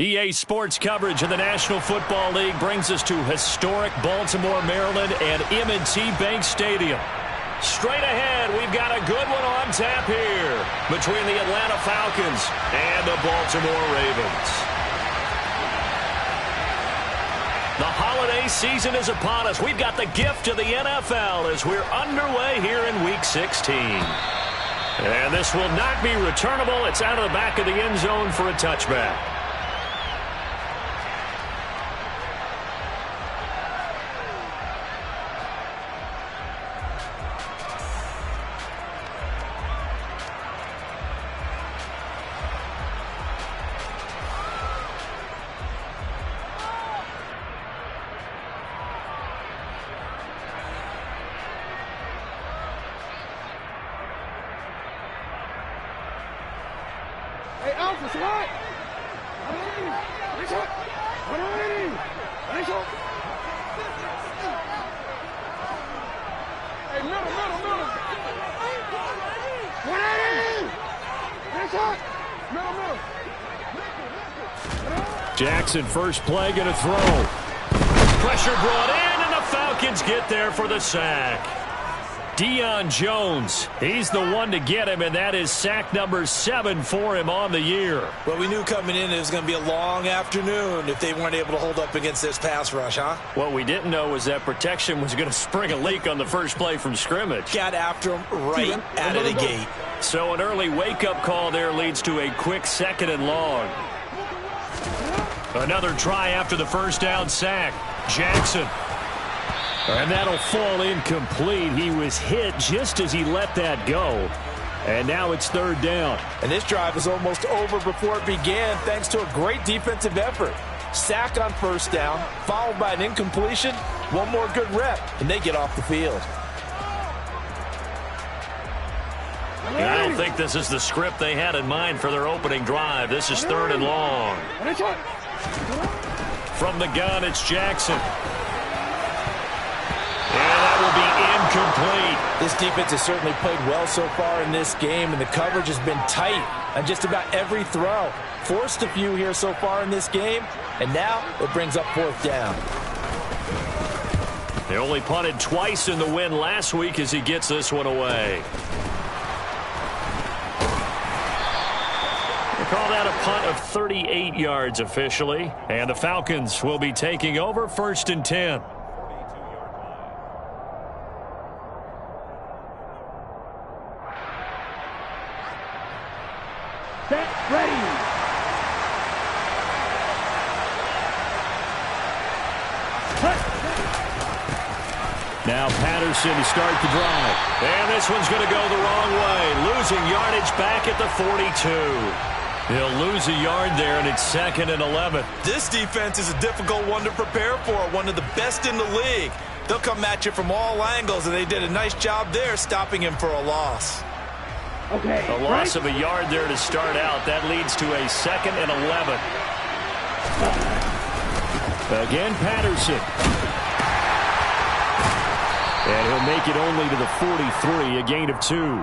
EA Sports coverage of the National Football League brings us to historic Baltimore, Maryland, and M&T Bank Stadium. Straight ahead, we've got a good one on tap here between the Atlanta Falcons and the Baltimore Ravens. The holiday season is upon us. We've got the gift of the NFL as we're underway here in Week 16. And this will not be returnable. It's out of the back of the end zone for a touchback. Hey, Alpha, what? Hey, middle. 180. Jackson, first play, going to throw. Pressure brought in, and the Falcons get there for the sack. Deion Jones, he's the one to get him, and that is sack number 7 for him on the year. Well, we knew coming in it was going to be a long afternoon if they weren't able to hold up against this pass rush, huh? What we didn't know was that protection was going to spring a leak on the first play from scrimmage. Got after him right out of the gate. So an early wake-up call there leads to a quick 2nd and long. Another try after the first down sack. Jackson. And that'll fall incomplete. He was hit just as he let that go. And now it's 3rd down. And this drive is almost over before it began thanks to a great defensive effort. Sack on first down, followed by an incompletion. One more good rep, and they get off the field. I don't think this is the script they had in mind for their opening drive. This is 3rd and long. From the gun, it's Jackson. And that will be incomplete. This defense has certainly played well so far in this game, and the coverage has been tight on just about every throw. Forced a few here so far in this game, and now it brings up 4th down. They only punted twice in the win last week as he gets this one away. They call that a punt of 38 yards officially, and the Falcons will be taking over 1st and 10. Ready. Now Patterson to start the drive. And this one's going to go the wrong way. Losing yardage back at the 42. He'll lose a yard there, and it's 2nd and 11. This defense is a difficult one to prepare for, one of the best in the league. They'll come at you from all angles, and they did a nice job there stopping him for a loss. Okay. A loss of a yard there to start out. That leads to a 2nd and 11. Again, Patterson. And he'll make it only to the 43, a gain of 2.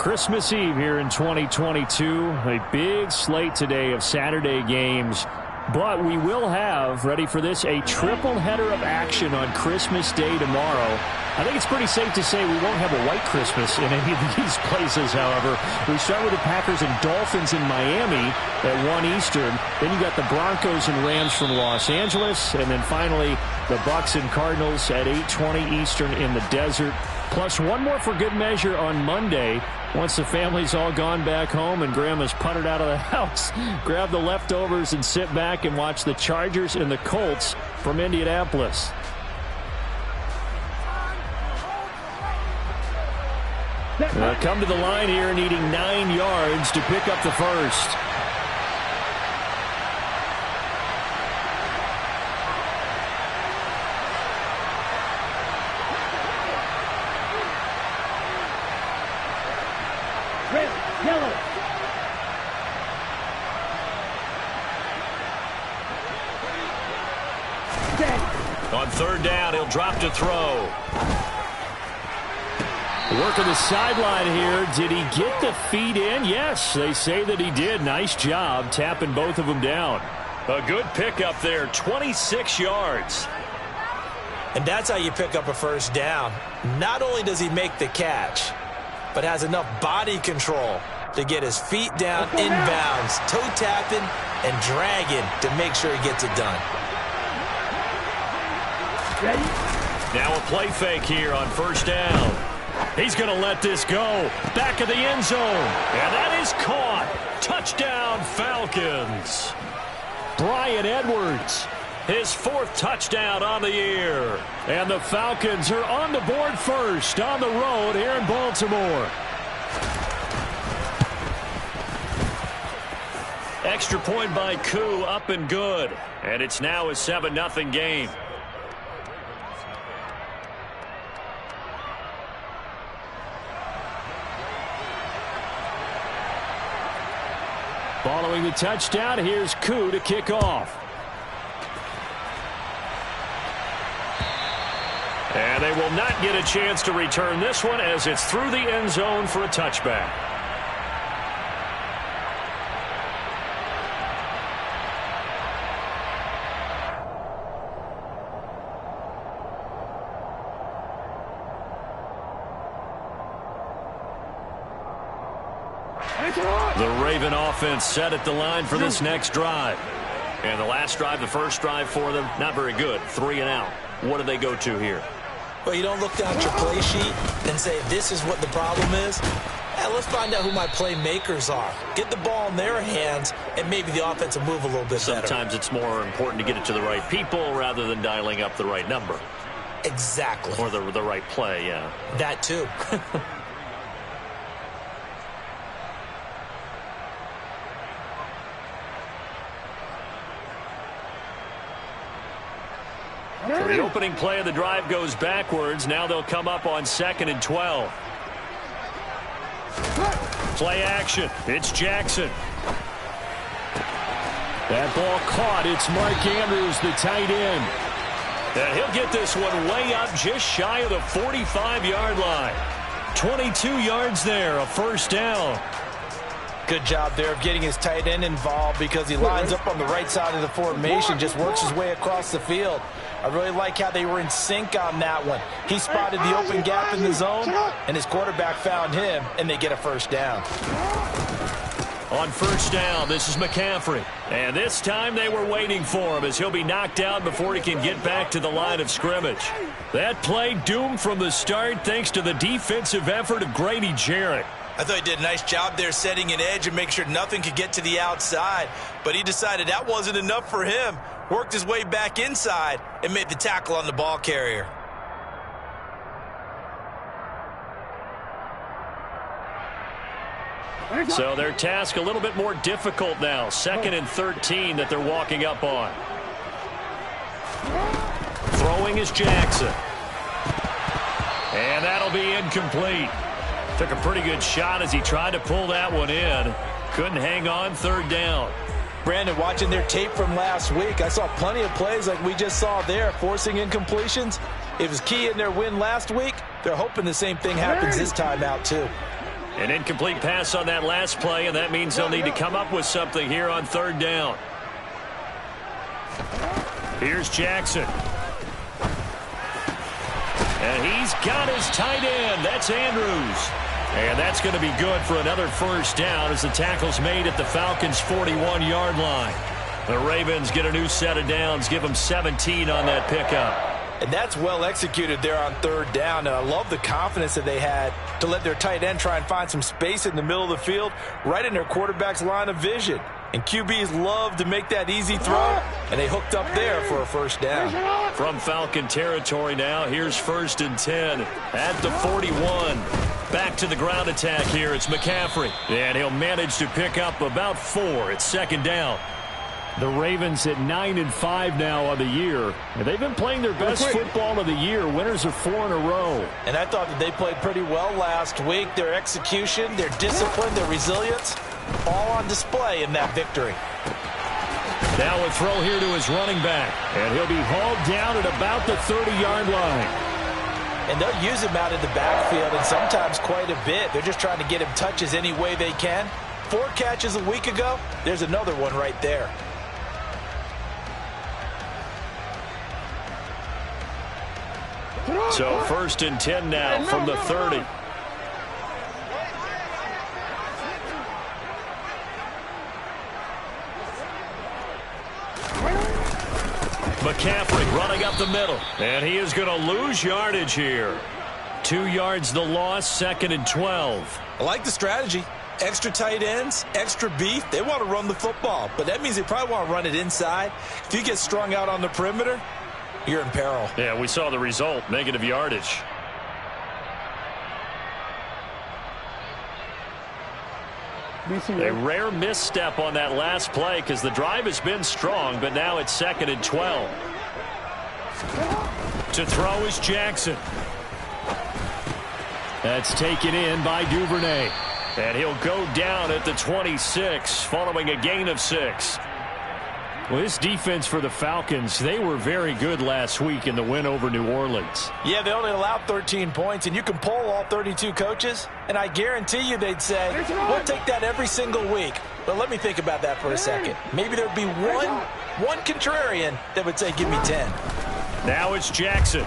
Christmas Eve here in 2022. A big slate today of Saturday games. But we will have, ready for this, a triple header of action on Christmas Day tomorrow. I think it's pretty safe to say we won't have a white Christmas in any of these places, however. We start with the Packers and Dolphins in Miami at 1 Eastern. Then you got the Broncos and Rams from Los Angeles. And then finally, the Bucs and Cardinals at 8:20 Eastern in the desert. Plus one more for good measure on Monday. Once the family's all gone back home and Grandma's puttered out of the house, grab the leftovers and sit back and watch the Chargers and the Colts from Indianapolis. Come to the line here needing 9 yards to pick up the first. Red, yellow. On 3rd down, he'll drop to throw. Working the sideline here. Did he get the feet in? Yes, they say that he did. Nice job tapping both of them down. A good pickup there, 26 yards. And that's how you pick up a first down. Not only does he make the catch, but has enough body control to get his feet down inbounds, toe tapping and dragging to make sure he gets it done. Ready? Now a play fake here on first down. He's going to let this go. Back of the end zone. And that is caught. Touchdown, Falcons. Bryan Edwards, his 4th touchdown on the year. And the Falcons are on the board first on the road here in Baltimore. Extra point by Koo, up and good. And it's now a 7-0 game. Following the touchdown, here's Koo to kick off. And they will not get a chance to return this one as it's through the end zone for a touchback. The Raven offense set at the line for this next drive. And the last drive, the first drive for them, not very good. 3 and out. What do they go to here? Well, you don't look down at your play sheet and say, this is what the problem is. Let's find out who my playmakers are. Get the ball in their hands, and maybe the offense will move a little bit better. Sometimes it's more important to get it to the right people rather than dialing up the right number. Exactly. Or the right play, yeah. That too. So the opening play of the drive goes backwards. Now they'll come up on 2nd and 12. Play action. It's Jackson. That ball caught. It's Mark Andrews, the tight end. And he'll get this one way up just shy of the 45-yard line. 22 yards there, a first down. Good job there of getting his tight end involved because he lines up on the right side of the formation, just works his way across the field. I really like how they were in sync on that one. He spotted the open gap in the zone, and his quarterback found him, and they get a first down. On first down, this is McCaffrey. And this time they were waiting for him as he'll be knocked out before he can get back to the line of scrimmage. That play doomed from the start thanks to the defensive effort of Grady Jarrett. I thought he did a nice job there setting an edge and make sure nothing could get to the outside. But he decided that wasn't enough for him. Worked his way back inside and made the tackle on the ball carrier. So their task a little bit more difficult now. 2nd and 13 that they're walking up on. Throwing is Jackson. And that'll be incomplete. Took a pretty good shot as he tried to pull that one in. Couldn't hang on, 3rd down. Brandon, watching their tape from last week, I saw plenty of plays like we just saw there, forcing incompletions. It was key in their win last week. They're hoping the same thing happens this time out, too. An incomplete pass on that last play, and that means they'll need to come up with something here on 3rd down. Here's Jackson. And he's got his tight end. That's Andrews. And that's going to be good for another first down as the tackle's made at the Falcons' 41-yard line. The Ravens get a new set of downs, give them 17 on that pickup. And that's well executed there on 3rd down. And I love the confidence that they had to let their tight end try and find some space in the middle of the field, right in their quarterback's line of vision. And QBs love to make that easy throw, and they hooked up there for a first down. From Falcon territory now, here's 1st and 10 at the 41. Back to the ground attack here. It's McCaffrey. And he'll manage to pick up about 4. It's 2nd down. The Ravens at 9-5 now on the year. And they've been playing their best football of the year. Winners of 4 in a row. And I thought that they played pretty well last week. Their execution, their discipline, their resilience, all on display in that victory. Now a throw here to his running back. And he'll be hauled down at about the 30-yard line. And they'll use him out in the backfield, and sometimes quite a bit. They're just trying to get him touches any way they can. 4 catches a week ago. There's another one right there. So 1st and 10 now from the 30. McCaffrey running up the middle. And he is going to lose yardage here. 2 yards the loss, 2nd and 12. I like the strategy. Extra tight ends, extra beef. They want to run the football, but that means they probably want to run it inside. If you get strung out on the perimeter, you're in peril. Yeah, we saw the result, negative yardage. A rare misstep on that last play because the drive has been strong, but now it's 2nd and 12. To throw is Jackson. That's taken in by Duvernay. And he'll go down at the 26 following a gain of 6. Well, this defense for the Falcons, they were very good last week in the win over New Orleans. Yeah, they only allowed 13 points, and you can poll all 32 coaches, and I guarantee you they'd say, we'll take that every single week. But let me think about that for a second. Maybe there'd be one contrarian that would say, give me 10. Now it's Jackson.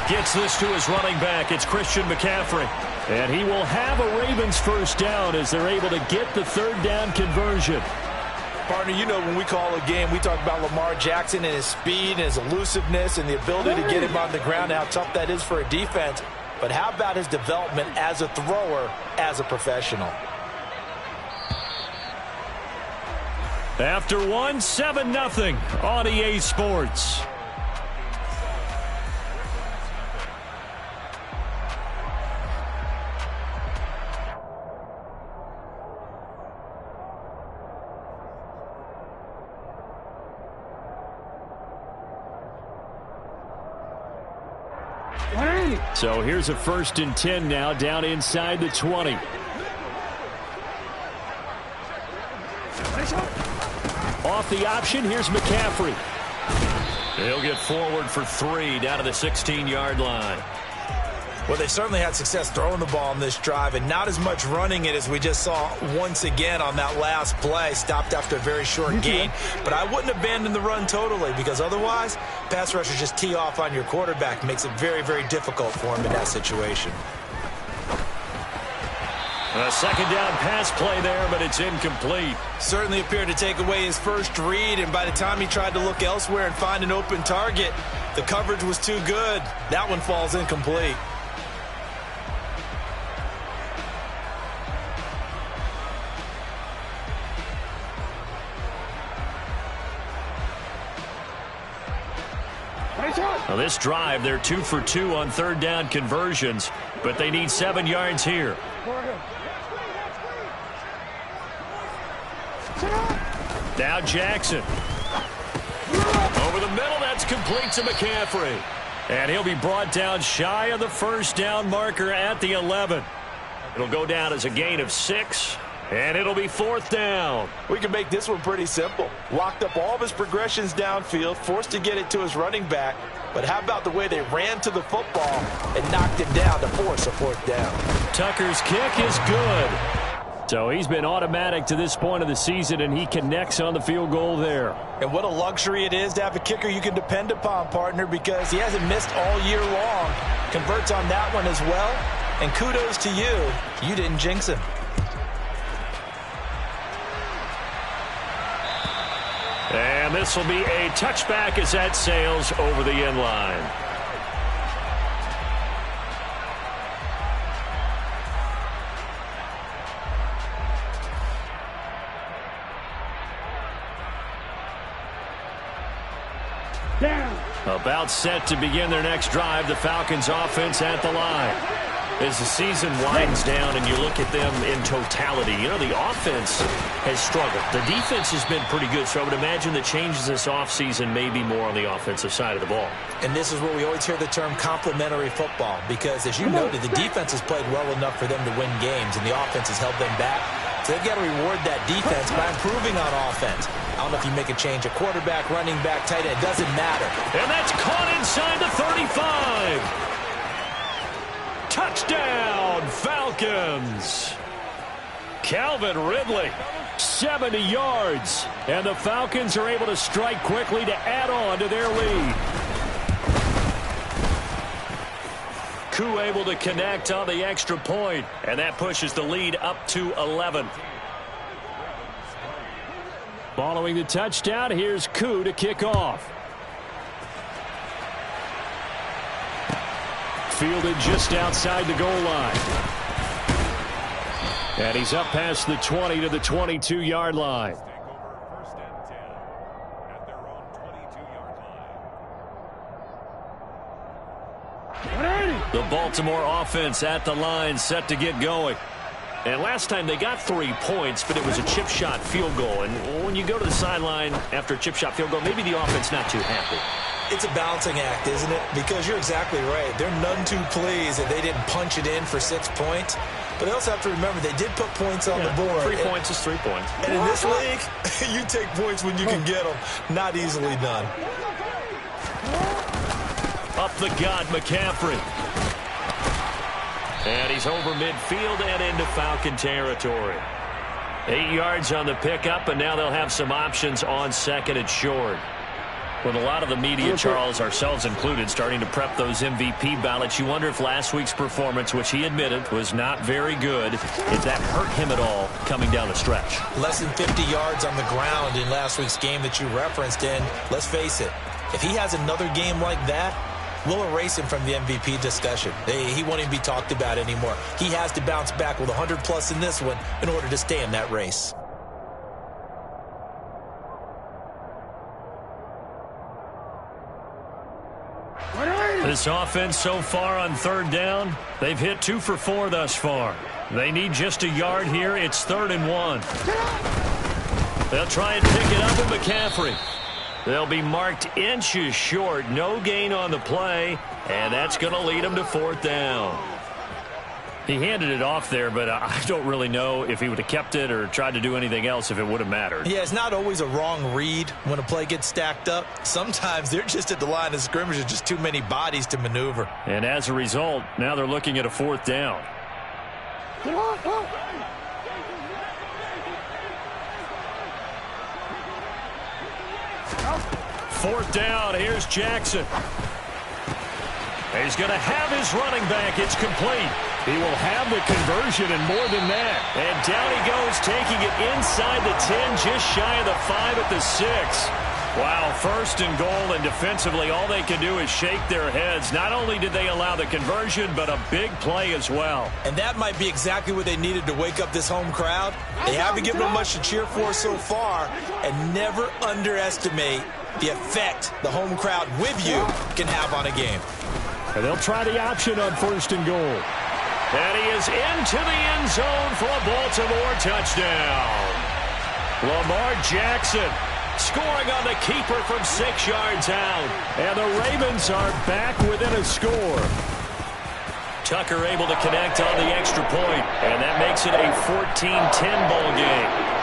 Gets this to his running back. It's Christian McCaffrey. And he will have a Ravens first down as they're able to get the 3rd down conversion. Partner, you know when we call a game, we talk about Lamar Jackson and his speed and his elusiveness and the ability to get him on the ground and how tough that is for a defense. But how about his development as a thrower, as a professional? After 7-0 on EA Sports. So here's a 1st and 10 now down inside the 20. Off the option, here's McCaffrey. He'll get forward for 3 down to the 16-yard line. Well, they certainly had success throwing the ball on this drive and not as much running it as we just saw once again on that last play. Stopped after a very short gain. But I wouldn't abandon the run totally because otherwise, pass rushers just tee off on your quarterback. Makes it very, very difficult for him in that situation. A 2nd down pass play there, but it's incomplete. Certainly appeared to take away his first read, and by the time he tried to look elsewhere and find an open target, the coverage was too good. That one falls incomplete. Now this drive, they're 2 for 2 on 3rd down conversions, but they need 7 yards here. Now Jackson. Over the middle, that's complete to McCaffrey. And he'll be brought down shy of the 1st down marker at the 11. It'll go down as a gain of 6. And it'll be 4th down. We can make this one pretty simple. Locked up all of his progressions downfield, forced to get it to his running back. But how about the way they ran to the football and knocked him down to force a 4th down? Tucker's kick is good. So he's been automatic to this point of the season, and he connects on the field goal there. And what a luxury it is to have a kicker you can depend upon, partner, because he hasn't missed all year long. Converts on that one as well. And kudos to you. You didn't jinx him. And this will be a touchback as that sails over the end line. Down. About set to begin their next drive, the Falcons offense at the line. As the season winds down and you look at them in totality, you know, the offense has struggled. The defense has been pretty good, so I would imagine the changes this offseason may be more on the offensive side of the ball. And this is where we always hear the term complementary football, because as you noted, the defense has played well enough for them to win games, and the offense has held them back. So they've got to reward that defense by improving on offense. I don't know if you make a change, a quarterback, running back, tight end, it doesn't matter. And that's caught inside the 35. Touchdown, Falcons. Calvin Ridley, 70 yards. And the Falcons are able to strike quickly to add on to their lead. Koo able to connect on the extra point, and that pushes the lead up to 11. Following the touchdown, here's Koo to kick off. Fielded just outside the goal line. And he's up past the 20 to the 22-yard line. The Baltimore offense at the line, set to get going. And last time they got 3 points, but it was a chip shot field goal. And when you go to the sideline after a chip shot field goal, maybe the offense not too happy. It's a balancing act, isn't it? Because you're exactly right. They're none too pleased that they didn't punch it in for 6 points. But they also have to remember they did put points on the board. 3 points is 3 points. And in this league, you take points when you can get them. Not easily done. Up the gut, McCaffrey. And he's over midfield and into Falcon territory. 8 yards on the pickup, and now they'll have some options on second and short. With a lot of the media, Charles, ourselves included, starting to prep those MVP ballots, you wonder if last week's performance, which he admitted was not very good, if that hurt him at all coming down the stretch. Less than 50 yards on the ground in last week's game that you referenced, and let's face it, if he has another game like that, we'll erase him from the MVP discussion. He won't even be talked about anymore. He has to bounce back with 100+ in this one in order to stay in that race. This offense so far on third down, they've hit 2 for 4 thus far. They need just a yard here. It's 3rd and 1. They'll try and pick it up with McCaffrey. They'll be marked inches short. No gain on the play, and that's going to lead them to 4th down. He handed it off there, but I don't really know if he would have kept it or tried to do anything else if it would have mattered. Yeah, it's not always a wrong read when a play gets stacked up. Sometimes they're just at the line of scrimmage. There's just too many bodies to maneuver. And as a result, now they're looking at a 4th down. 4th down. Here's Jackson. He's going to have his running back. It's complete. He will have the conversion and more than that. And down he goes, taking it inside the 10, just shy of the 5 at the 6. Wow, 1st and goal, and defensively all they can do is shake their heads. Not only did they allow the conversion, but a big play as well. And that might be exactly what they needed to wake up this home crowd. They haven't given them much to cheer for so far, and never underestimate the effect the home crowd with you can have on a game. And they'll try the option on 1st and goal. And he is into the end zone for a Baltimore touchdown. Lamar Jackson scoring on the keeper from 6 yards out. And the Ravens are back within a score. Tucker able to connect on the extra point, and that makes it a 14-10 ball game.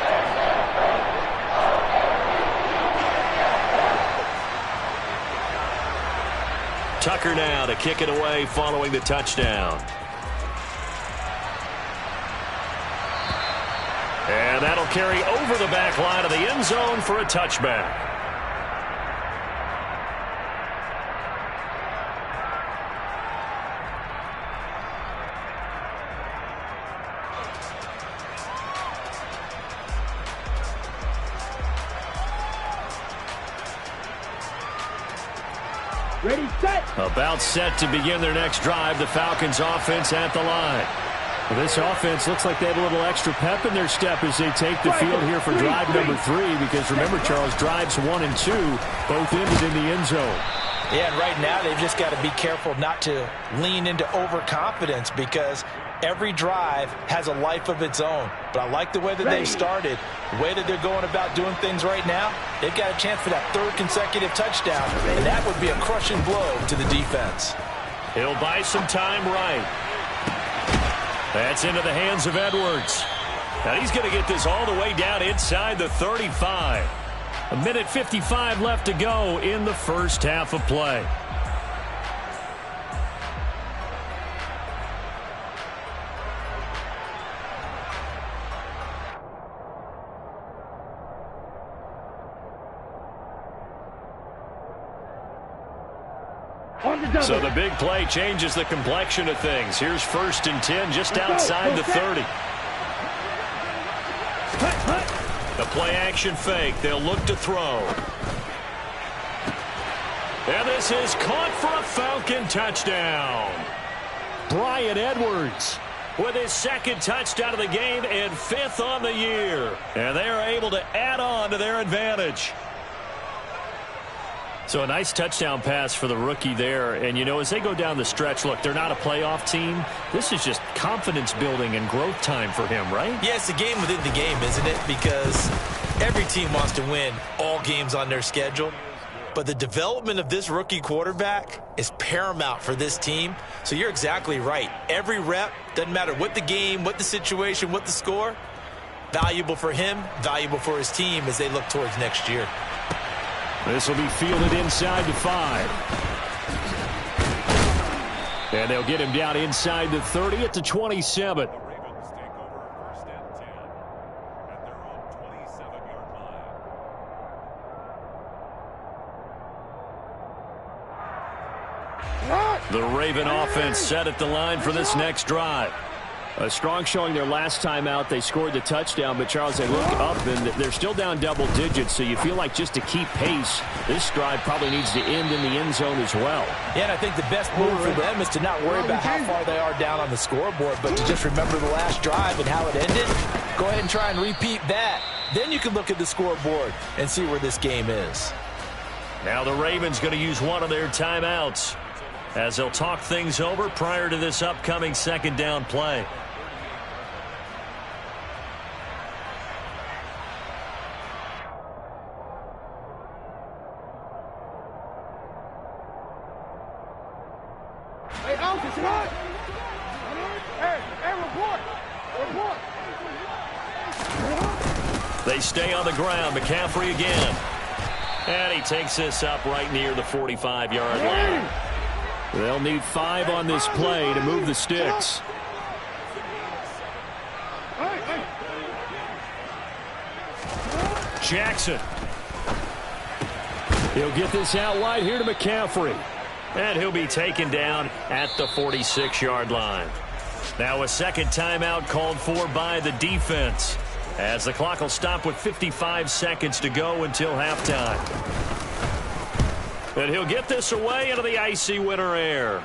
Tucker now to kick it away following the touchdown. And that'll carry over the back line of the end zone for a touchback. Ready, set. About set to begin their next drive. The Falcons offense at the line. Well, this offense looks like they have a little extra pep in their step as they take the field here for drive number 3. Because remember, Charles, drives 1 and 2 both ended in the end zone. Yeah, and right now they've just got to be careful not to lean into overconfidence because every drive has a life of its own. But I like the way that they've started, the way that they're going about doing things right now. They've got a chance for that 3rd consecutive touchdown, and that would be a crushing blow to the defense. He'll buy some time right. That's into the hands of Edwards. Now he's going to get this all the way down inside the 35. minute 55 left to go in the first half of play. So the big play changes the complexion of things. Here's 1st and 10 just outside the 30. The play action fake. They'll look to throw. And this is caught for a Falcon touchdown. Bryan Edwards with his 2nd touchdown of the game and 5th on the year. And they are able to add on to their advantage. So a nice touchdown pass for the rookie there. And, you know, as they go down the stretch, look, they're not a playoff team. This is just confidence building and growth time for him, right? Yeah, it's a game within the game, isn't it? Because every team wants to win all games on their schedule. But the development of this rookie quarterback is paramount for this team. So you're exactly right. Every rep, doesn't matter what the game, what the situation, what the score, valuable for him, valuable for his team as they look towards next year. This will be fielded inside the 5. And they'll get him down inside the 30 at the 27. The Raven offense set at the line for this next drive. A strong showing their last time out. They scored the touchdown, but, Charles, they look up, and they're still down double digits, so you feel like just to keep pace, this drive probably needs to end in the end zone as well. Yeah, and I think the best move for them is to not worry about how far they are down on the scoreboard, but to just remember the last drive and how it ended. Go ahead and try and repeat that. Then you can look at the scoreboard and see where this game is. Now the Ravens going to use one of their timeouts as they'll talk things over prior to this upcoming 2nd down play. They stay on the ground. McCaffrey again. And he takes this up right near the 45-yard line. They'll need 5 on this play to move the sticks. Jackson. He'll get this out wide here to McCaffrey. And he'll be taken down at the 46-yard line. Now a 2nd timeout called for by the defense, as the clock will stop with 55 seconds to go until halftime. And he'll get this away into the icy winter air.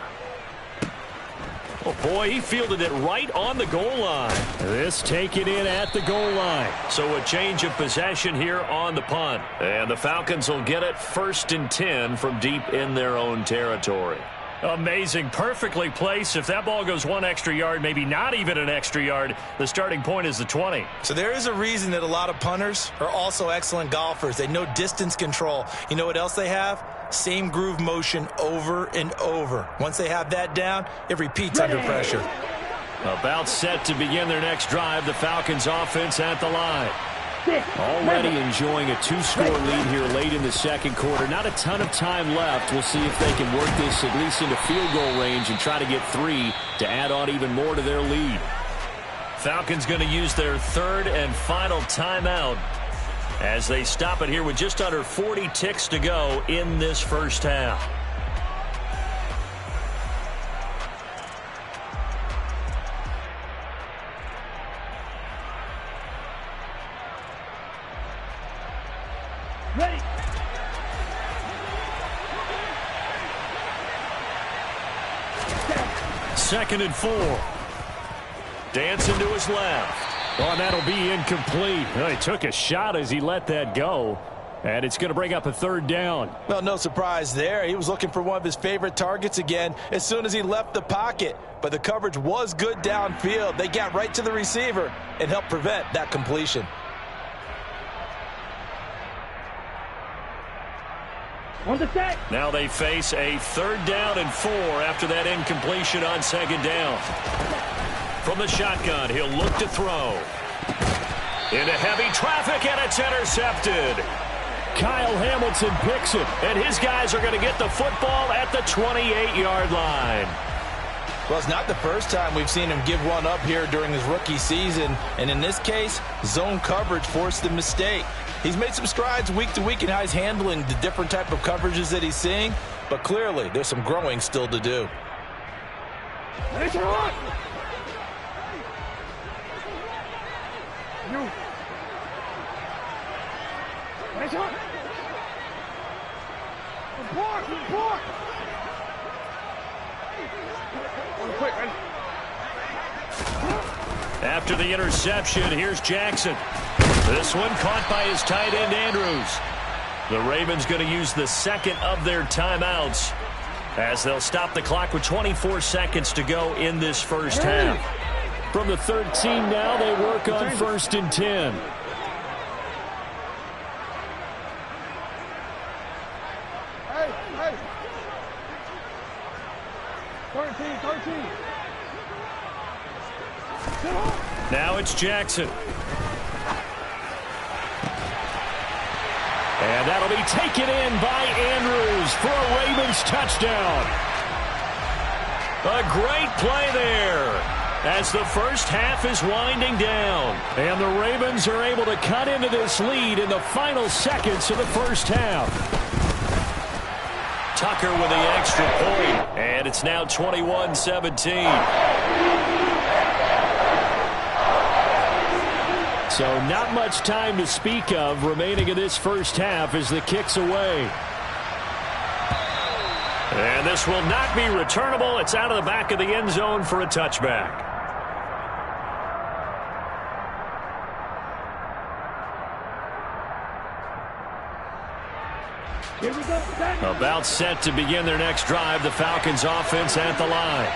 Oh, boy, he fielded it right on the goal line. This taken in at the goal line. So a change of possession here on the punt. And the Falcons will get it 1st and 10 from deep in their own territory. Amazing. Perfectly placed. If that ball goes 1 extra yard, maybe not even an extra yard, the starting point is the 20. So there is a reason that a lot of punters are also excellent golfers. They know distance control. You know what else they have? Same groove motion over and over. Once they have that down, it repeats under pressure. About set to begin their next drive, the Falcons offense at the line. Already enjoying a 2-score lead here late in the 2nd quarter. Not a ton of time left. We'll see if they can work this at least into field goal range and try to get 3 to add on even more to their lead. Falcons going to use their 3rd and final timeout as they stop it here with just under 40 ticks to go in this first half. Ready. 2nd and 4. Dancing to his left. Oh, and that'll be incomplete. Well, he took a shot as he let that go. And it's going to bring up a 3rd down. Well, no surprise there. He was looking for one of his favorite targets again as soon as he left the pocket. But the coverage was good downfield. They got right to the receiver and helped prevent that completion. On the set. Now they face a 3rd down and 4 after that incompletion on 2nd down. From the shotgun, he'll look to throw. Into heavy traffic, and it's intercepted. Kyle Hamilton picks it, and his guys are going to get the football at the 28-yard line. Well, it's not the first time we've seen him give one up here during his rookie season, and in this case, zone coverage forced the mistake. He's made some strides week to week in how he's handling the different type of coverages that he's seeing, but clearly there's some growing still to do. Nice run! Nice run! Block! Block! Quick, man. After the interception, here's Jackson. This one caught by his tight end, Andrews. The Ravens going to use the second of their timeouts as they'll stop the clock with 24 seconds to go in this first half. From the 13 now, they work on 1st and 10. Hey! 13. Now it's Jackson. And that'll be taken in by Andrews for a Ravens touchdown. A great play there as the first half is winding down. And the Ravens are able to cut into this lead in the final seconds of the first half. Tucker with the extra point, and it's now 21-17. So not much time to speak of remaining in this first half as the kick's away. And this will not be returnable. It's out of the back of the end zone for a touchback. Here we go. About set to begin their next drive, the Falcons offense at the line.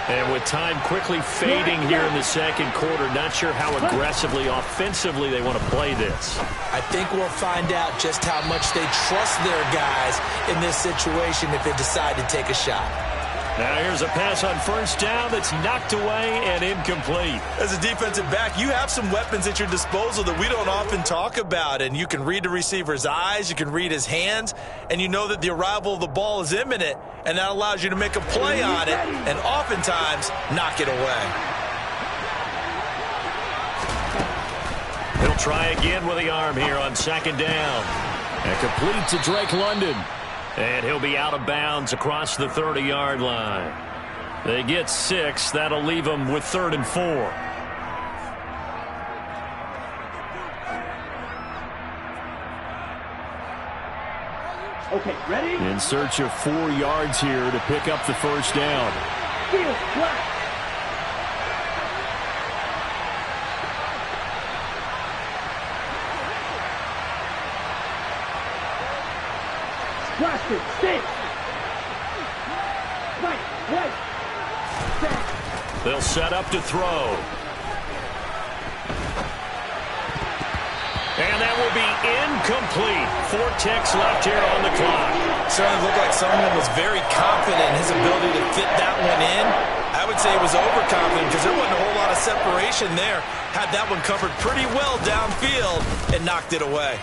And with time quickly fading here in the second quarter, not sure how aggressively, offensively they want to play this. I think we'll find out just how much they trust their guys in this situation if they decide to take a shot. Now here's a pass on first down that's knocked away and incomplete. As a defensive back, you have some weapons at your disposal that we don't often talk about, and you can read the receiver's eyes, you can read his hands, and you know that the arrival of the ball is imminent, and that allows you to make a play on it and oftentimes knock it away. He'll try again with the arm here on second down. And complete to Drake London. And he'll be out of bounds across the 30-yard line. They get 6. That'll leave them with 3rd and 4. Okay, ready? In search of 4 yards here to pick up the first down. Field, flat. Plastic, stick. Right. Set. They'll set up to throw. And that will be incomplete. 4 ticks left here on the clock. Certainly looked like someone was very confident in his ability to fit that one in. I would say he was overconfident because there wasn't a whole lot of separation there. Had that one covered pretty well downfield and knocked it away.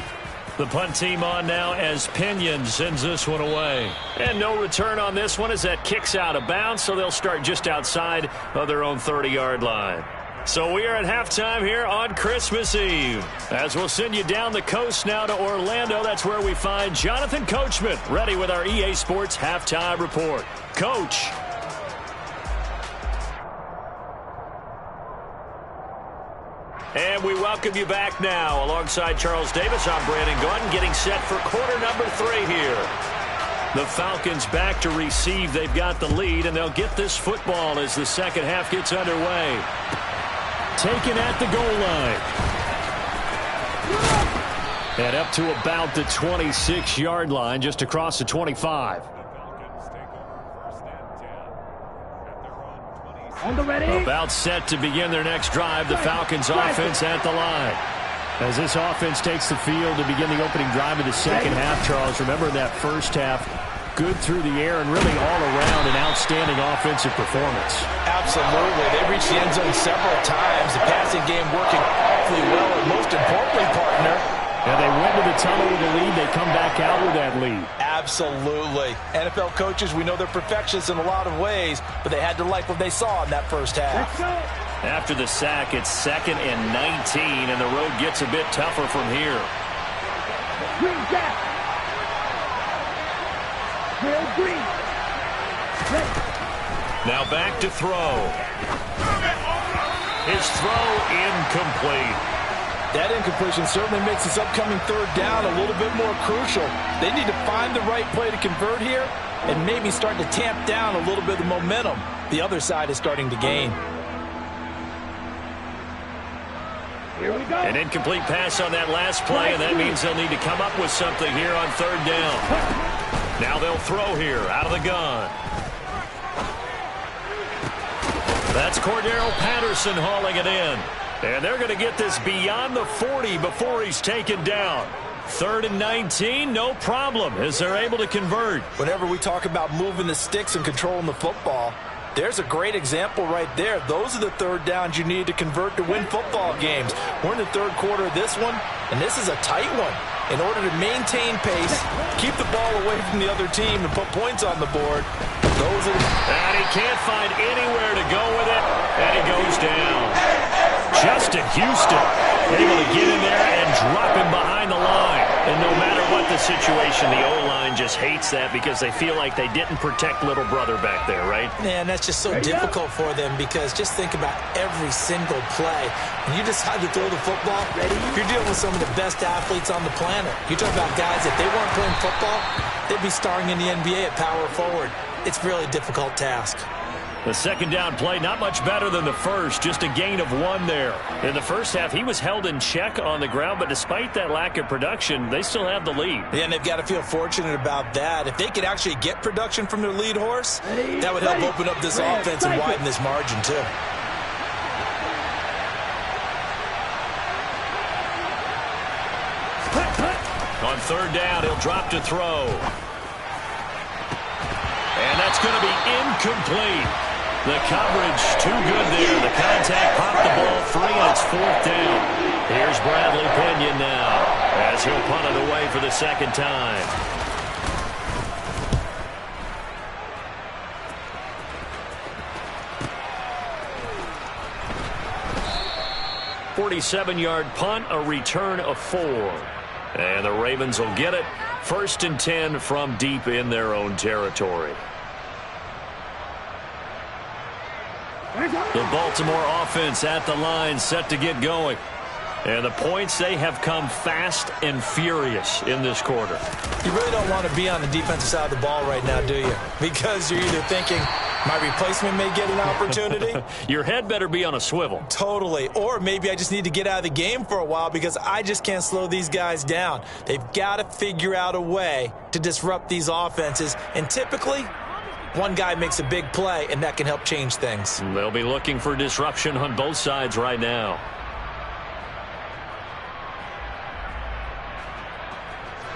The punt team on now as Pinion sends this one away. And no return on this one as that kicks out of bounds, so they'll start just outside of their own 30-yard line. So we are at halftime here on Christmas Eve. As we'll send you down the coast now to Orlando, that's where we find Jonathan Coachman ready with our EA Sports Halftime Report. Coach. And we welcome you back now. Alongside Charles Davis, I'm Brandon Gunn, getting set for quarter number 3 here. The Falcons back to receive. They've got the lead, and they'll get this football as the second half gets underway. Taken at the goal line. And up to about the 26-yard line, just across the 25. On the ready. About set to begin their next drive. The Falcons offense at the line. As this offense takes the field to begin the opening drive of the second half, Charles, remember that first half, good through the air and really all around an outstanding offensive performance. Absolutely. They reached the end zone several times. The passing game working awfully well. And most importantly, partner, And they went to the tunnel with a lead. They come back out with that lead. Absolutely. NFL coaches, we know they're perfectionists in a lot of ways, but they had to like what they saw in that first half. After the sack, it's 2nd and 19, and the road gets a bit tougher from here. Green gap. Real green. Now back to throw. His throw incomplete. That incompletion certainly makes this upcoming third down a little bit more crucial. They need to find the right play to convert here and maybe start to tamp down a little bit of momentum the other side is starting to gain. Here we go. An incomplete pass on that last play, and that means they'll need to come up with something here on third down. Now they'll throw here out of the gun. That's Cordero Patterson hauling it in. And they're going to get this beyond the 40 before he's taken down. 3rd and 19, no problem, as they're able to convert. Whenever we talk about moving the sticks and controlling the football, there's a great example right there. Those are the third downs you need to convert to win football games. We're in the third quarter of this one, and this is a tight one. In order to maintain pace, keep the ball away from the other team, and put points on the board, those are... And he can't find anywhere to go with it, and he goes down. Justin Houston able to get in there and drop him behind the line. And no matter what the situation, the O-line just hates that because they feel like they didn't protect little brother back there, right? Man, that's just so difficult for them because just think about every single play. When you decide to throw the football, you're dealing with some of the best athletes on the planet. You talk about guys, if they weren't playing football, they'd be starring in the NBA at power forward. It's a really difficult task. The second down play, not much better than the first, just a gain of 1 there. In the first half, he was held in check on the ground, but despite that lack of production, they still have the lead. Yeah, and they've got to feel fortunate about that. If they could actually get production from their lead horse, that would help open up this offense and widen this margin, too. On third down, he'll drop to throw. And that's going to be incomplete. The coverage too good there. The contact popped the ball free, and it's 4th down. Here's Bradley Pinion now as he'll punt it away for the second time. A 47-yard punt, a return of 4. And the Ravens will get it. 1st and 10 from deep in their own territory. The Baltimore offense at the line, set to get going. And the points, they have come fast and furious in this quarter. You really don't want to be on the defensive side of the ball right now, do you? Because you're either thinking, my replacement may get an opportunity. Your head better be on a swivel. Totally. Or maybe I just need to get out of the game for a while because I just can't slow these guys down. They've got to figure out a way to disrupt these offenses. And typically, one guy makes a big play, and that can help change things. They'll be looking for disruption on both sides right now.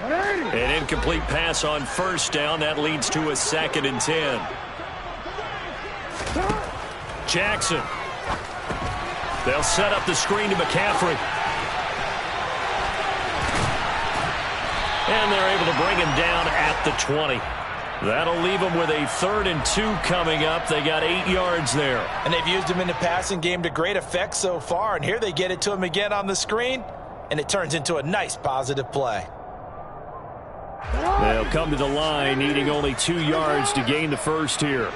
An incomplete pass on first down. That leads to a 2nd and 10. Jackson. They'll set up the screen to McCaffrey. And they're able to bring him down at the 20. That'll leave them with a 3rd and 2 coming up. They got 8 yards there. And they've used him in the passing game to great effect so far. And here they get it to him again on the screen. And it turns into a nice positive play. They'll come to the line, needing only 2 yards to gain the first here.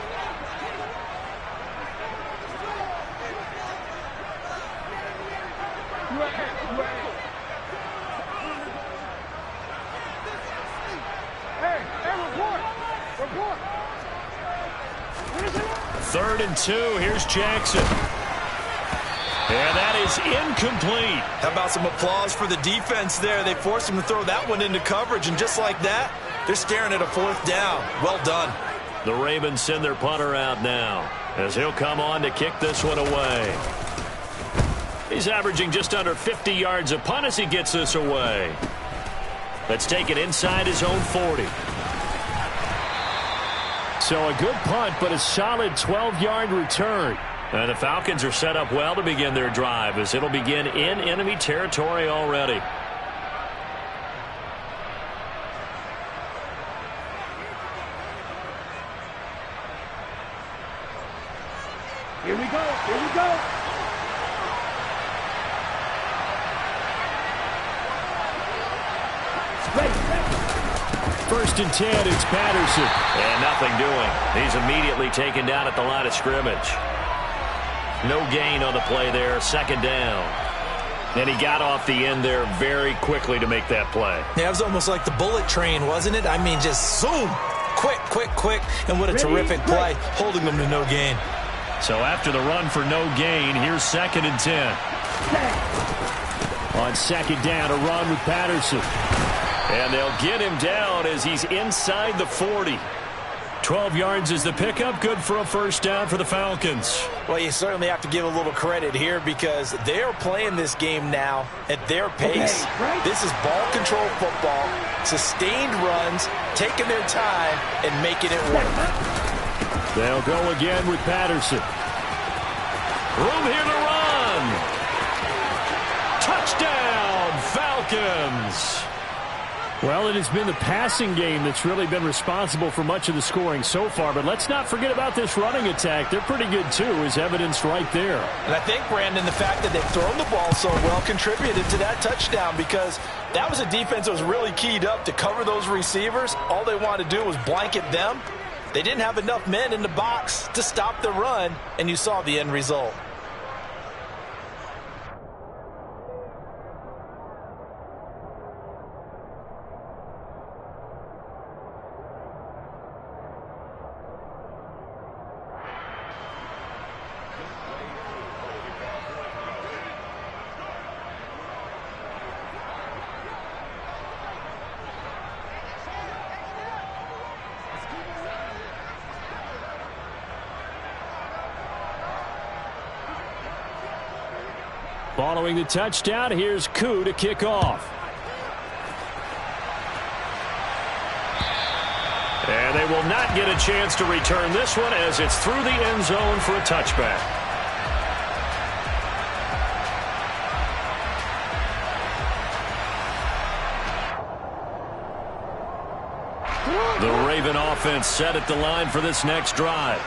Third and 2. Here's Jackson. And that is incomplete. How about some applause for the defense there? They forced him to throw that one into coverage, and just like that, they're staring at a 4th down. Well done. The Ravens send their punter out now as he'll come on to kick this one away. He's averaging just under 50 yards a punt as he gets this away. Let's take it inside his own 40. So a good punt, but a solid 12-yard return. And the Falcons are set up well to begin their drive as it'll begin in enemy territory already. first and 10, it's Patterson. And nothing doing. He's immediately taken down at the line of scrimmage. No gain on the play there, second down. And he got off the end there very quickly to make that play. Yeah, it was almost like the bullet train, wasn't it? I mean, just zoom. Quick, quick, quick. And what a terrific play, holding them to no gain. So after the run for no gain, here's second and 10. On second down, a run with Patterson. And they'll get him down as he's inside the 40. 12 yards is the pickup. Good for a first down for the Falcons. Well, you certainly have to give a little credit here because they're playing this game now at their pace. This is ball control football, sustained runs, taking their time, and making it work. They'll go again with Patterson. Room here to run. Touchdown, Falcons. Well, it has been the passing game that's really been responsible for much of the scoring so far. But let's not forget about this running attack. They're pretty good, too, as evidenced right there. And I think, Brandon, the fact that they've thrown the ball so well contributed to that touchdown because that was a defense that was really keyed up to cover those receivers. All they wanted to do was blanket them. They didn't have enough men in the box to stop the run, and you saw the end result. Following the touchdown, here's Koo to kick off. And they will not get a chance to return this one as it's through the end zone for a touchback. The Raven offense set at the line for this next drive.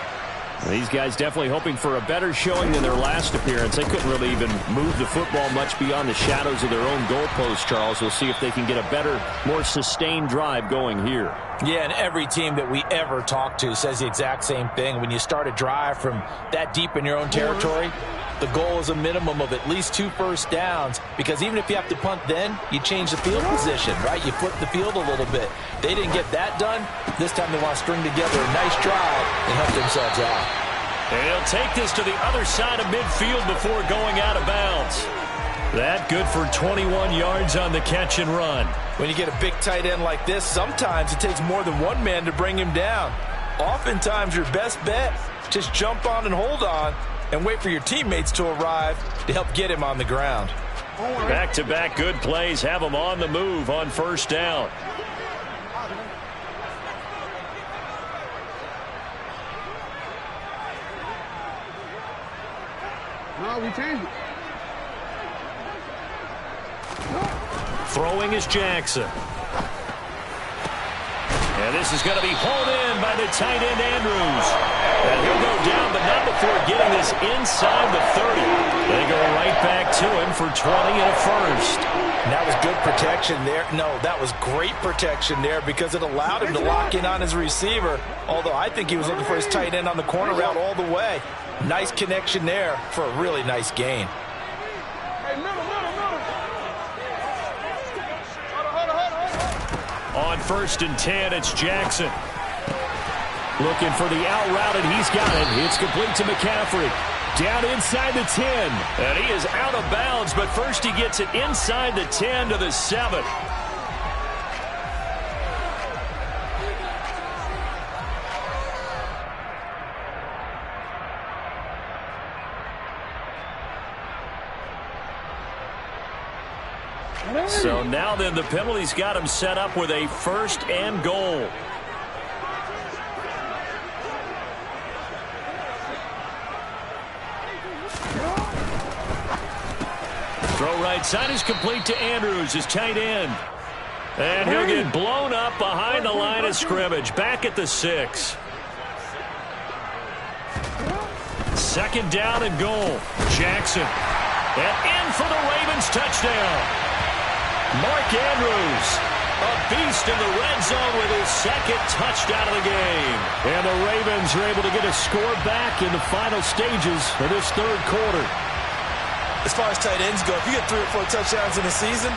These guys definitely hoping for a better showing than their last appearance. They couldn't really even move the football much beyond the shadows of their own goalpost, Charles. We'll see if they can get a better, more sustained drive going here. Yeah, and every team that we ever talk to says the exact same thing. When you start a drive from that deep in your own territory, the goal is a minimum of at least 2 first downs because even if you have to punt then, you change the field position, right? You flip the field a little bit. They didn't get that done. This time they want to string together a nice drive and help themselves out. And he'll take this to the other side of midfield before going out of bounds. That good for 21 yards on the catch and run. When you get a big tight end like this, sometimes it takes more than one man to bring him down. Oftentimes your best bet, just jump on and hold on and wait for your teammates to arrive to help get him on the ground. Back-to-back good plays have him on the move on first down. No, we changed it. Throwing is Jackson. And this is going to be hauled in by the tight end Andrews. And he'll go down, but not before getting this inside the 30. They go right back to him for 20 and a first. And that was good protection there. No, that was great protection there because it allowed him to lock in on his receiver. Although I think he was looking for his tight end on the corner route all the way. Nice connection there for a really nice gain. Hey, middle. On first and 10, it's Jackson. Looking for the out route, and he's got it. It's complete to McCaffrey. Down inside the 10. And he is out of bounds, but first he gets it inside the 10 to the 7. So now then the penalty's got him set up with a first and goal. Throw right side is complete to Andrews, his tight end. And he'll get blown up behind the line of scrimmage, back at the 6. Second down and goal. Jackson. And in for the Ravens touchdown. Mark Andrews A beast in the red zone with his second touchdown of the game. And the Ravens are able to get a score back in the final stages of this third quarter. As far as tight ends go, if you get 3 or 4 touchdowns in a season,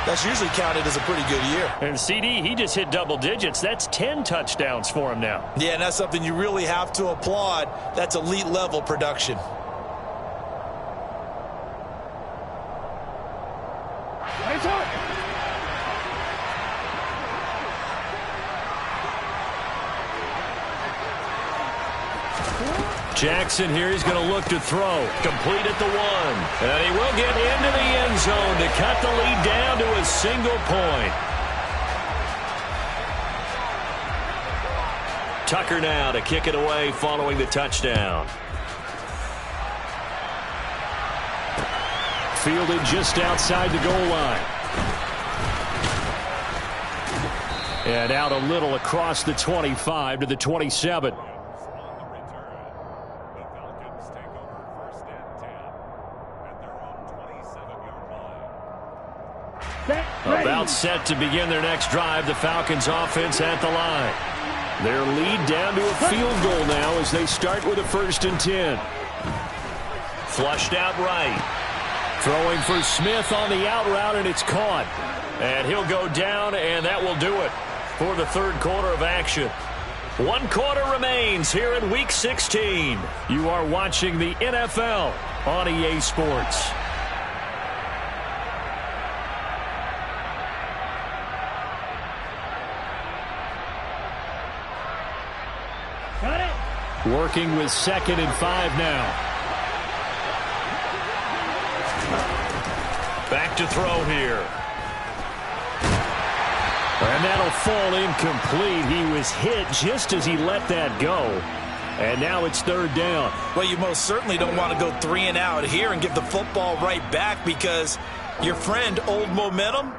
that's usually counted as a pretty good year. And CD, he just hit double digits. That's 10 touchdowns for him now. Yeah, and that's something you really have to applaud. That's elite level production. Jackson here, he's going to look to throw. Complete at the 1. And he will get into the end zone to cut the lead down to a single point. Tucker now to kick it away following the touchdown. Fielded just outside the goal line. And out a little across the 25 to the 27. About set to begin their next drive. The Falcons offense at the line. Their lead down to a field goal now as they start with a 1st and 10. Flushed out right. Throwing for Smith on the out route, and it's caught. And he'll go down, and that will do it for the third quarter of action. 1 quarter remains here in Week 16. You are watching the NFL on EA Sports. Working with 2nd and 5 now. Back to throw here. And that'll fall incomplete. He was hit just as he let that go. And now it's 3rd down. Well, you most certainly don't want to go 3 and out here and give the football right back because your friend, Old Momentum,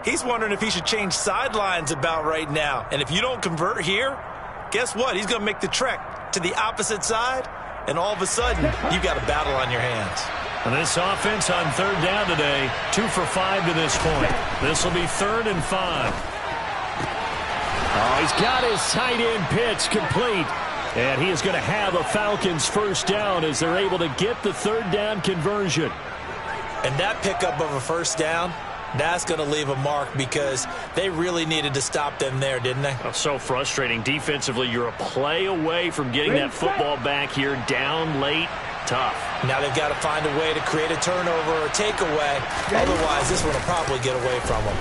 he's wondering if he should change sidelines about right now. And if you don't convert here, guess what? He's going to make the trek to the opposite side, and all of a sudden, you've got a battle on your hands. And this offense on 3rd down today, 2 for 5 to this point. This will be 3rd and 5. Oh, he's got his tight end pitch complete. And he is going to have a Falcons 1st down as they're able to get the 3rd down conversion. And that pickup of a 1st down, that's going to leave a mark because they really needed to stop them there, didn't they? Oh, so frustrating. Defensively, you're a play away from getting that football back here down late. Tough. Now they've got to find a way to create a turnover or takeaway. Otherwise, this one will probably get away from them.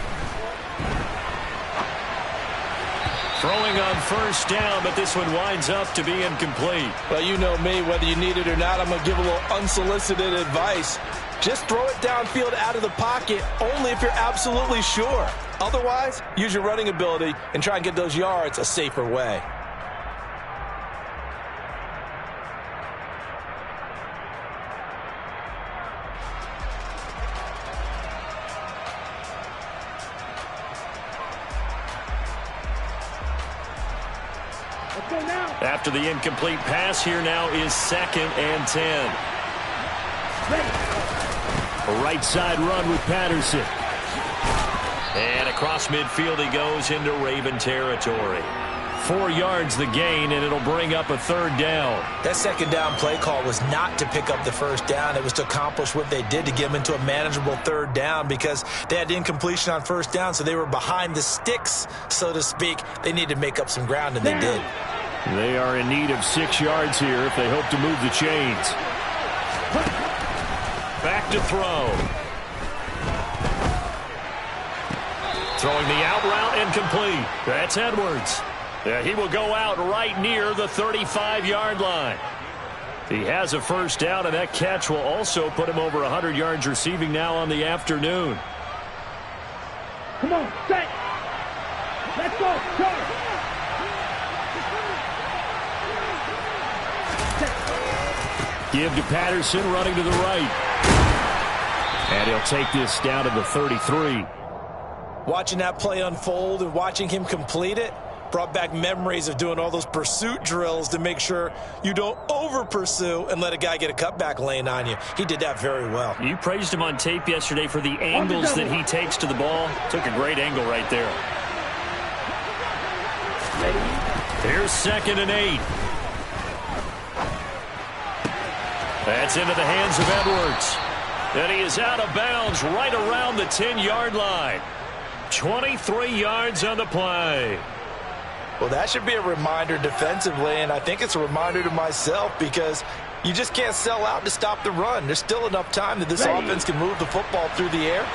Throwing on 1st down, but this one winds up to be incomplete. Well, you know me, whether you need it or not, I'm going to give a little unsolicited advice. Just throw it downfield out of the pocket only if you're absolutely sure. Otherwise, use your running ability and try and get those yards a safer way. After the incomplete pass, here now is 2nd and 10. A right side run with Patterson. And across midfield he goes into Raven territory. 4 yards the gain, and it'll bring up a 3rd down. That 2nd down play call was not to pick up the 1st down. It was to accomplish what they did to get them into a manageable 3rd down because they had incompletion on 1st down, so they were behind the sticks, so to speak. They needed to make up some ground, and they did. They are in need of 6 yards here if they hope to move the chains. Back to throw. Throwing the out route incomplete. That's Edwards. Yeah, he will go out right near the 35-yard line. He has a 1st down, and that catch will also put him over 100 yards receiving now on the afternoon. Come on, set. Let's go. Give to Patterson, running to the right. And he'll take this down to the 33. Watching that play unfold and watching him complete it brought back memories of doing all those pursuit drills to make sure you don't over-pursue and let a guy get a cutback lane on you. He did that very well. You praised him on tape yesterday for the angles that he takes to the ball. Took a great angle right there. Here's 2nd and 8. That's into the hands of Edwards. And he is out of bounds right around the 10-yard line. 23 yards on the play. Well, that should be a reminder defensively, and I think it's a reminder to myself because you just can't sell out to stop the run. There's still enough time that this offense can move the football through the air,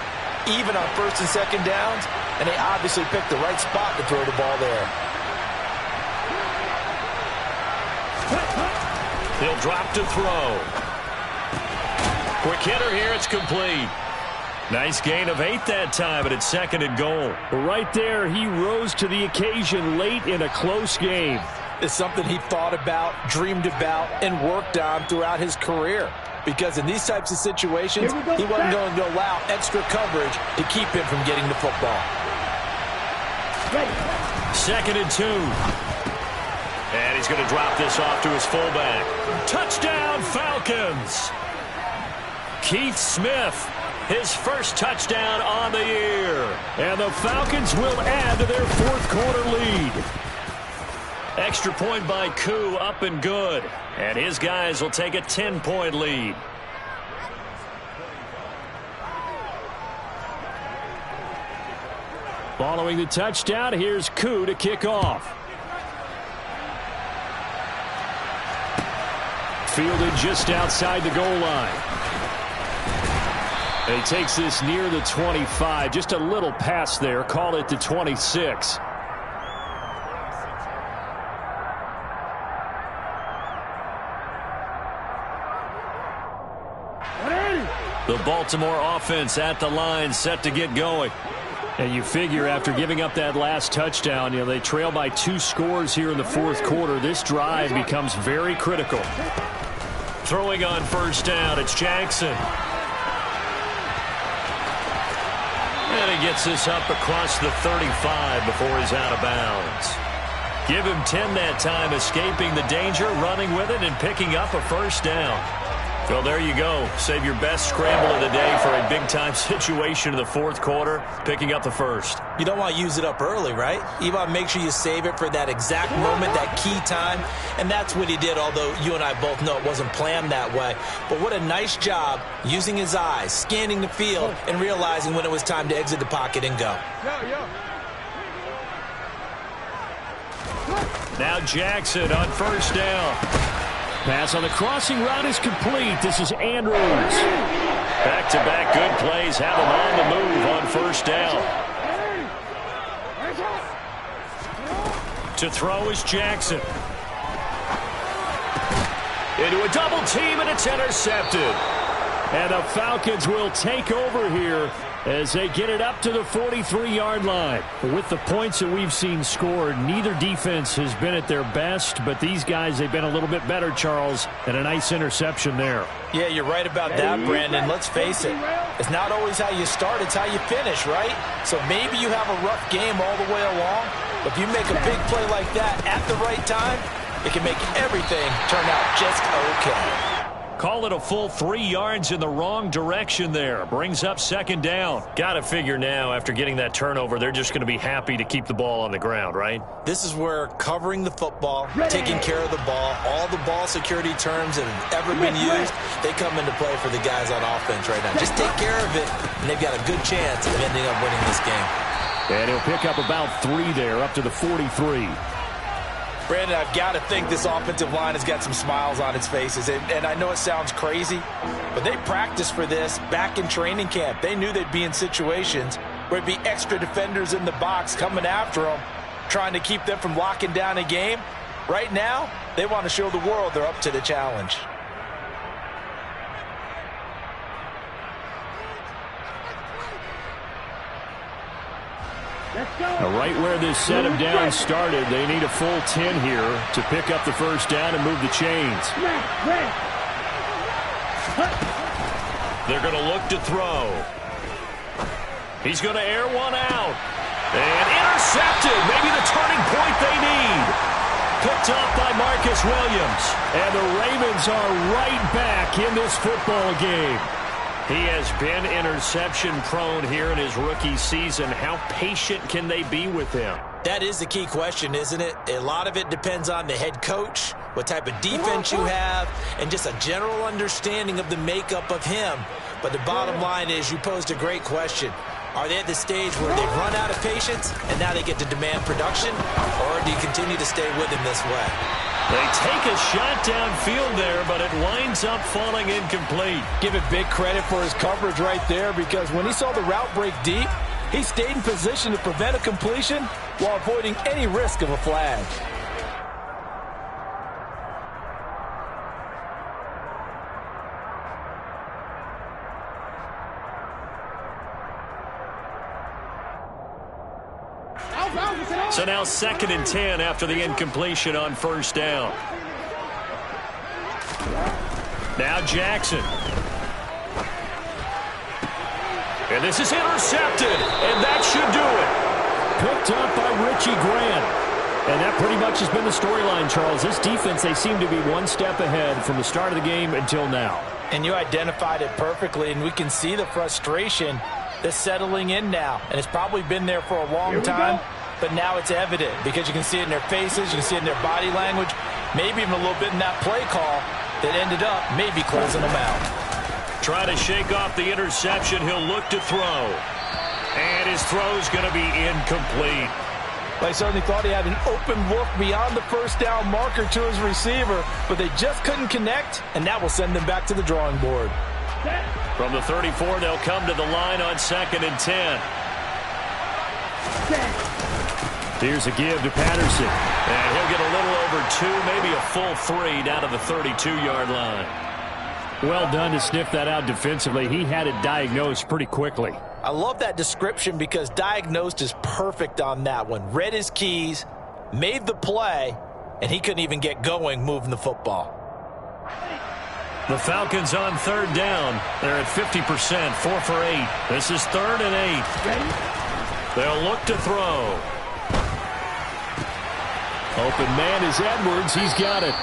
even on 1st and 2nd downs, and they obviously picked the right spot to throw the ball there. He'll drop to throw. Quick hitter here, it's complete. Nice gain of 8 that time, but it's 2nd and goal. Right there, he rose to the occasion late in a close game. It's something he thought about, dreamed about, and worked on throughout his career. Because in these types of situations, he wasn't going to allow extra coverage to keep him from getting the football. 2nd and 2. And he's going to drop this off to his fullback. Touchdown, Falcons! Keith Smith, his first touchdown on the year. And the Falcons will add to their 4th quarter lead. Extra point by Koo, up and good. And his guys will take a 10-point lead. Following the touchdown, here's Koo to kick off. Fielded just outside the goal line. And he takes this near the 25. Just a little pass there. Call it the 26. The Baltimore offense at the line, set to get going. And you figure after giving up that last touchdown, they trail by 2 scores here in the 4th quarter. This drive becomes very critical. Throwing on 1st down, it's Jackson. And he gets this up across the 35 before he's out of bounds. Give him 10 that time, escaping the danger, running with it, and picking up a 1st down. Well, there you go. Save your best scramble of the day for a big-time situation in the 4th quarter, picking up the 1st. You don't want to use it up early, right? You want to make sure you save it for that exact moment, that key time, and that's what he did, although you and I both know it wasn't planned that way. But what a nice job using his eyes, scanning the field, and realizing when it was time to exit the pocket and go. Now Jackson on 1st down. Pass on the crossing route is complete. This is Andrews. Back-to-back good plays have him on the move on 1st down. To throw is Jackson. Into a double team, and it's intercepted. And the Falcons will take over here as they get it up to the 43-yard line. With the points that we've seen scored, neither defense has been at their best, but these guys, they've been a little bit better, Charles, and a nice interception there. Yeah, you're right about that, Brandon. Let's face it. It's not always how you start, it's how you finish, right? So maybe you have a rough game all the way along, but if you make a big play like that at the right time, it can make everything turn out just okay. Call it a full 3 yards in the wrong direction there. Brings up 2nd down. Got to figure now, after getting that turnover, they're just going to be happy to keep the ball on the ground, right? This is where covering the football, taking care of the ball, all the ball security terms that have ever been used, they come into play for the guys on offense right now. Just take care of it, and they've got a good chance of ending up winning this game. And he'll pick up about 3 there, up to the 43. Brandon, I've got to think this offensive line has got some smiles on its faces. And I know it sounds crazy, but they practiced for this back in training camp. They knew they'd be in situations where it'd be extra defenders in the box coming after them, trying to keep them from locking down a game. Right now, they want to show the world they're up to the challenge. Right where this set of downs started, they need a full 10 here to pick up the 1st down and move the chains. They're going to look to throw. He's going to air one out. And intercepted. Maybe the turning point they need. Picked up by Marcus Williams. And the Ravens are right back in this football game. He has been interception prone here in his rookie season. How patient can they be with him? That is the key question, isn't it? A lot of it depends on the head coach, what type of defense you have, and just a general understanding of the makeup of him. But the bottom line is you posed a great question. Are they at the stage where they've run out of patience and now they get to demand production? Or do you continue to stay with him this way? They take a shot downfield there, but it winds up falling incomplete. Give it big credit for his coverage right there, because when he saw the route break deep, he stayed in position to prevent a completion while avoiding any risk of a flag. So now 2nd and 10 after the incompletion on 1st down. Now Jackson. And this is intercepted, and that should do it. Picked up by Richie Grant. And that pretty much has been the storyline, Charles. This defense, they seem to be one step ahead from the start of the game until now. And you identified it perfectly, and we can see the frustration that's settling in now. And it's probably been there for a long time, but now it's evident because you can see it in their faces, you can see it in their body language, maybe even a little bit in that play call that ended up maybe closing them out. Try to shake off the interception. He'll look to throw. And his throw's going to be incomplete. I certainly thought he had an open look beyond the 1st down marker to his receiver, but they just couldn't connect, and that will send them back to the drawing board. From the 34, they'll come to the line on 2nd and 10. Here's a give to Patterson. And he'll get a little over 2, maybe a full 3 down to the 32-yard line. Well done to sniff that out defensively. He had it diagnosed pretty quickly. I love that description because diagnosed is perfect on that one. Read his keys, made the play, and he couldn't even get going moving the football. The Falcons on 3rd down. They're at 50%, 4 for 8. This is 3rd and 8. They'll look to throw. Open man is Edwards. He's got it.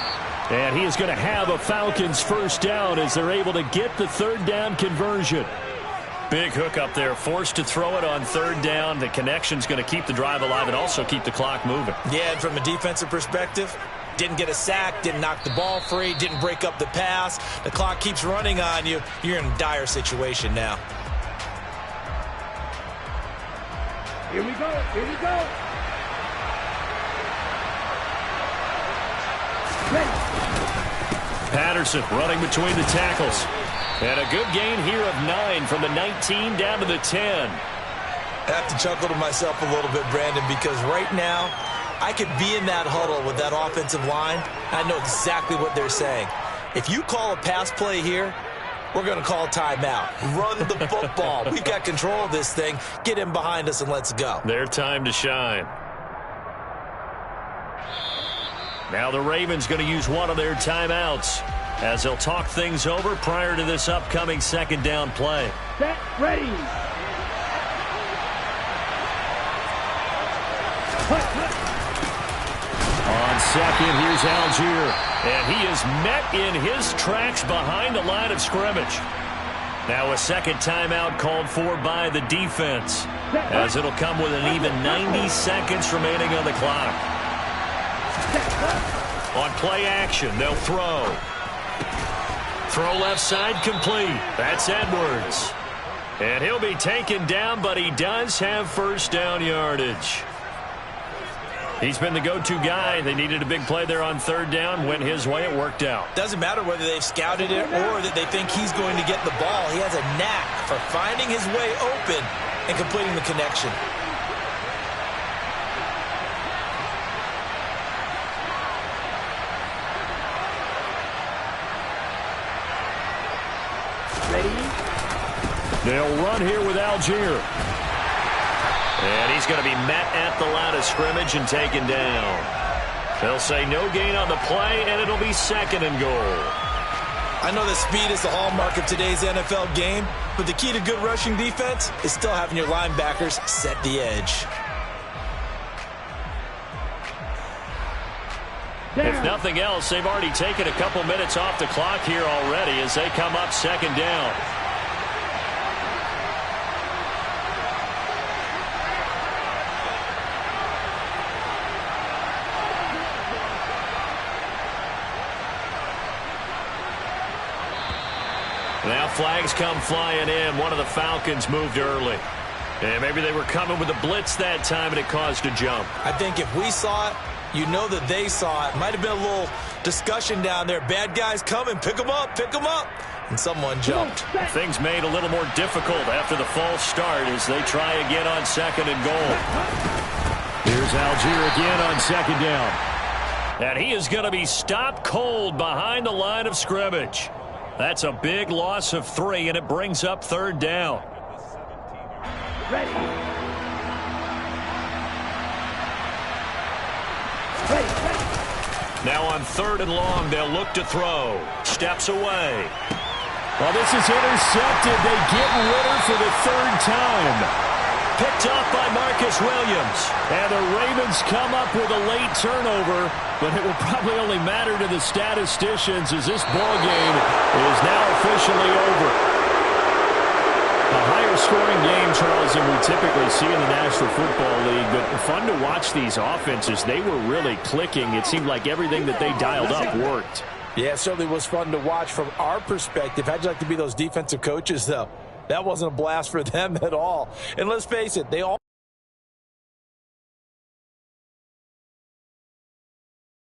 And he is going to have a Falcons 1st down as they're able to get the 3rd down conversion. Big hook up there, forced to throw it on 3rd down. The connection's going to keep the drive alive and also keep the clock moving. Yeah, and from a defensive perspective, didn't get a sack, didn't knock the ball free, didn't break up the pass. The clock keeps running on you. You're in a dire situation now. Here we go. Here we go. Patterson running between the tackles. And a good gain here of 9 from the 19 down to the 10. I have to chuckle to myself a little bit, Brandon, because right now I could be in that huddle with that offensive line. I know exactly what they're saying. If you call a pass play here, we're going to call timeout. Run the football. We've got control of this thing. Get in behind us and let's go. Their time to shine. Now the Ravens going to use one of their timeouts as they'll talk things over prior to this upcoming 2nd down play. Set, ready. On 2nd, here's Algier. And he is met in his tracks behind the line of scrimmage. Now a 2nd timeout called for by the defense, as it'll come with an even 90 seconds remaining on the clock. On play action, they'll throw. Throw left side complete. That's Edwards. And he'll be taken down, but he does have 1st down yardage. He's been the go-to guy. They needed a big play there on 3rd down. Went his way. It worked out. Doesn't matter whether they've scouted it or that they think he's going to get the ball. He has a knack for finding his way open and completing the connection. They'll run here with Algier. And he's going to be met at the line of scrimmage and taken down. They'll say no gain on the play, and it'll be 2nd and goal. I know that speed is the hallmark of today's NFL game, but the key to good rushing defense is still having your linebackers set the edge. If nothing else, they've already taken a couple minutes off the clock here already as they come up 2nd down. flags come flying in. One of the Falcons moved early. And maybe they were coming with a blitz that time, and it caused a jump. I think if we saw it, you know that they saw it. Might have been a little discussion down there. Bad guys coming. Pick them up. Pick them up. And someone jumped. Things made a little more difficult after the false start as they try again on 2nd and goal. Here's Algier again on 2nd down. And he is going to be stopped cold behind the line of scrimmage. That's a big loss of 3, and it brings up 3rd down. Ready. Ready. Now on 3rd and long, they'll look to throw. Steps away. Well, this is intercepted. They get Ritter for the 3rd time. Picked off by Marcus Williams. And the Ravens come up with a late turnover, but it will probably only matter to the statisticians as this ball game is now officially over. A higher scoring game, Charles, than we typically see in the National Football League, but fun to watch these offenses. They were really clicking. It seemed like everything that they dialed up worked. Yeah, it certainly was fun to watch from our perspective. How'd you like to be those defensive coaches, though? That wasn't a blast for them at all. And let's face it, they all